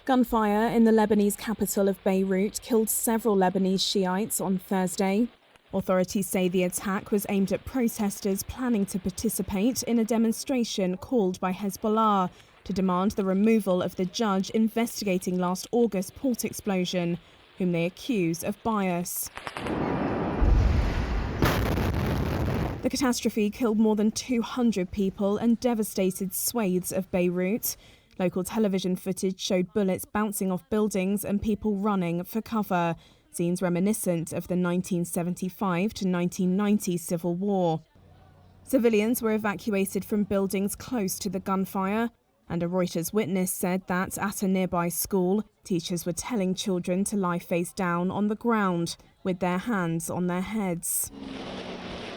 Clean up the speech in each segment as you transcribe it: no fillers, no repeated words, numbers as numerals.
Gunfire in the Lebanese capital of Beirut killed several Lebanese Shiites on Thursday. Authorities say the attack was aimed at protesters planning to participate in a demonstration called by Hezbollah to demand the removal of the judge investigating last August's port explosion, whom they accuse of bias. The catastrophe killed more than 200 people and devastated swathes of Beirut. Local television footage showed bullets bouncing off buildings and people running for cover, scenes reminiscent of the 1975 to 1990 civil war. Civilians were evacuated from buildings close to the gunfire, and a Reuters witness said that at a nearby school, teachers were telling children to lie face down on the ground with their hands on their heads.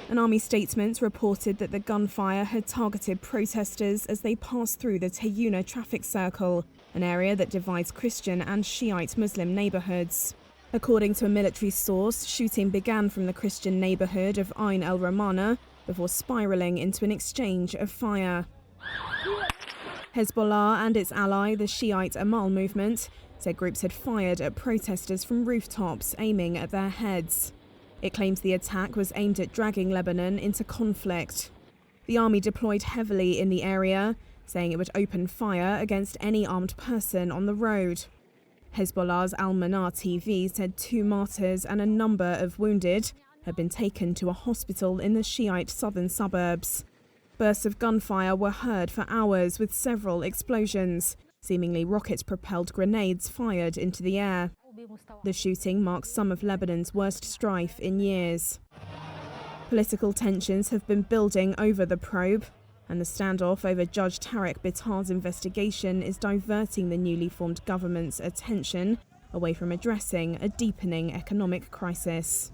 An army statement reported that the gunfire had targeted protesters as they passed through the Tayuna traffic circle, an area that divides Christian and Shiite Muslim neighbourhoods. According to a military source, shooting began from the Christian neighbourhood of Ain el-Ramana before spiralling into an exchange of fire. Hezbollah and its ally, the Shiite Amal movement, said groups had fired at protesters from rooftops, aiming at their heads. It claims the attack was aimed at dragging Lebanon into conflict. The army deployed heavily in the area, saying it would open fire against any armed person on the road. Hezbollah's Al-Manar TV said 2 martyrs and a number of wounded had been taken to a hospital in the Shiite southern suburbs. Bursts of gunfire were heard for hours with several explosions, seemingly rocket-propelled grenades fired into the air. The shooting marks some of Lebanon's worst strife in years. Political tensions have been building over the probe, and the standoff over Judge Tarek Bitar's investigation is diverting the newly formed government's attention away from addressing a deepening economic crisis.